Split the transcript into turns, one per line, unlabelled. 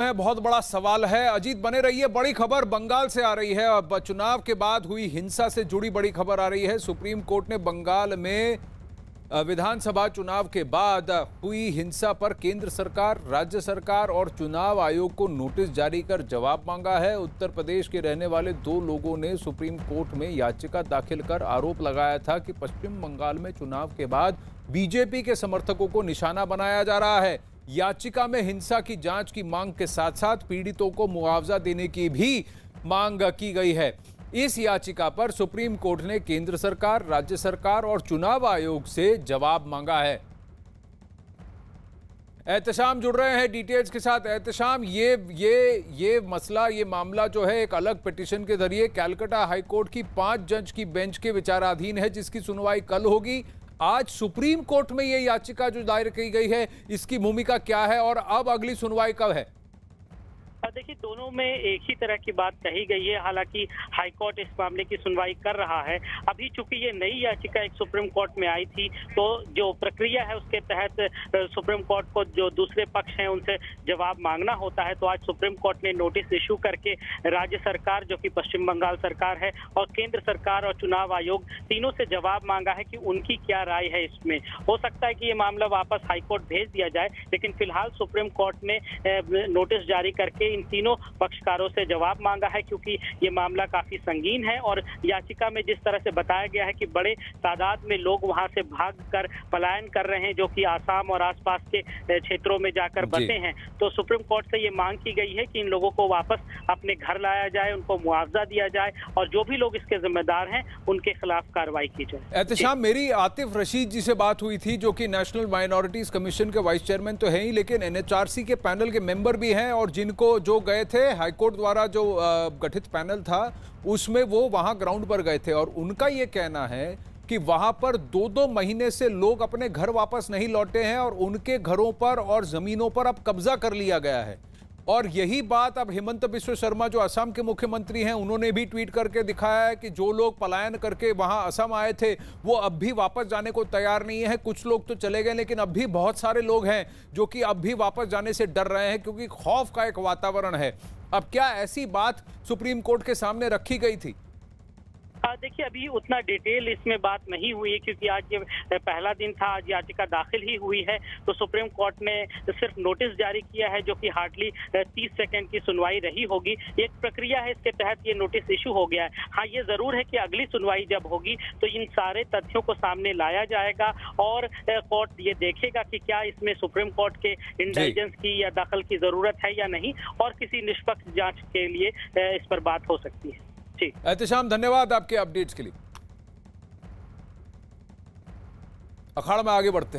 बहुत बड़ा सवाल है। अजीत बने रहिए। बड़ी खबर बंगाल से आ रही है। अब चुनाव के बाद हुई हिंसा से जुड़ी बड़ी खबर आ रही है। सुप्रीम कोर्ट ने बंगाल में विधानसभा चुनाव के बाद हुई हिंसा पर केंद्र सरकार, राज्य सरकार और चुनाव आयोग को नोटिस जारी कर जवाब मांगा है। उत्तर प्रदेश के रहने वाले 2 लोगों ने सुप्रीम कोर्ट में याचिका दाखिल कर आरोप लगाया था कि पश्चिम बंगाल में चुनाव के बाद बीजेपी के समर्थकों को निशाना बनाया जा रहा है। याचिका में हिंसा की जांच की मांग के साथ साथ पीड़ितों को मुआवजा देने की भी मांग की गई है। इस याचिका पर सुप्रीम कोर्ट ने केंद्र सरकार, राज्य सरकार और चुनाव आयोग से जवाब मांगा है। एहतशाम जुड़ रहे हैं डिटेल्स के साथ। एहतशाम, ये मसला, ये मामला जो है एक अलग पिटीशन के जरिए कैलकाटा हाईकोर्ट की 5 जज की बेंच के विचाराधीन है, जिसकी सुनवाई कल होगी। आज सुप्रीम कोर्ट में ये याचिका जो दायर की गई है, इसकी भूमिका क्या है और अब अगली सुनवाई कब है?
देखिए, दोनों में एक ही तरह की बात कही गई है। हालांकि हाईकोर्ट इस मामले की सुनवाई कर रहा है। अभी चूंकि ये नई याचिका एक सुप्रीम कोर्ट में आई थी, तो जो प्रक्रिया है उसके तहत सुप्रीम कोर्ट को जो दूसरे पक्ष हैं उनसे जवाब मांगना होता है। तो आज सुप्रीम कोर्ट ने नोटिस इशू करके राज्य सरकार, जो कि पश्चिम बंगाल सरकार है, और केंद्र सरकार और चुनाव आयोग, तीनों से जवाब मांगा है कि उनकी क्या राय है इसमें। हो सकता है कि ये मामला वापस हाईकोर्ट भेज दिया जाए, लेकिन फिलहाल सुप्रीम कोर्ट ने नोटिस जारी करके इन तीनों पक्षकारों से जवाब मांगा है, क्योंकि ये मामला काफी संगीन है। और याचिका में जिस तरह से बताया गया है कि बड़े तादाद में लोग वहां से भागकर पलायन कर रहे हैं, जो कि आसाम और आसपास के क्षेत्रों में जाकर बसे हैं, तो सुप्रीम कोर्ट से ये मांग की गई है कि इन लोगों को वापस अपने घर लाया जाए, उनको मुआवजा दिया जाए और जो भी लोग इसके जिम्मेदार हैं उनके खिलाफ कार्रवाई की जाए।
एहतशाम, मेरी आतिफ रशीद जी से बात हुई थी, जो कि नेशनल माइनॉरिटीज कमीशन के वाइस चेयरमैन तो हैं ही, लेकिन एनएचआरसी के पैनल के मेंबर भी हैं, और जिनको जो गए थे हाईकोर्ट द्वारा जो गठित पैनल था उसमें वो वहां ग्राउंड पर गए थे, और उनका ये कहना है कि वहां पर 2-2 महीने से लोग अपने घर वापस नहीं लौटे हैं और उनके घरों पर और जमीनों पर अब कब्जा कर लिया गया है। और यही बात अब हिमंत बिस्वा शर्मा, जो असम के मुख्यमंत्री हैं, उन्होंने भी ट्वीट करके दिखाया है कि जो लोग पलायन करके वहां असम आए थे वो अब भी वापस जाने को तैयार नहीं है। कुछ लोग तो चले गए, लेकिन अब भी बहुत सारे लोग हैं जो कि अब भी वापस जाने से डर रहे हैं, क्योंकि खौफ का एक वातावरण है। अब क्या ऐसी बात सुप्रीम कोर्ट के सामने रखी गई थी?
देखिए, अभी उतना डिटेल इसमें बात नहीं हुई है, क्योंकि आज ये पहला दिन था, आज याचिका दाखिल ही हुई है। तो सुप्रीम कोर्ट ने सिर्फ नोटिस जारी किया है, जो कि हार्डली 30 सेकंड की सुनवाई रही होगी। एक प्रक्रिया है, इसके तहत ये नोटिस इशू हो गया है। हाँ, ये जरूर है कि अगली सुनवाई जब होगी तो इन सारे तथ्यों को सामने लाया जाएगा और कोर्ट ये देखेगा कि क्या इसमें सुप्रीम कोर्ट के इंटेलिजेंस की या दखल की जरूरत है या नहीं, और किसी निष्पक्ष जांच के लिए इस पर बात हो सकती है।
एहतशाम, धन्यवाद आपके अपडेट्स के लिए। अखाड़ा में आगे बढ़ते हैं।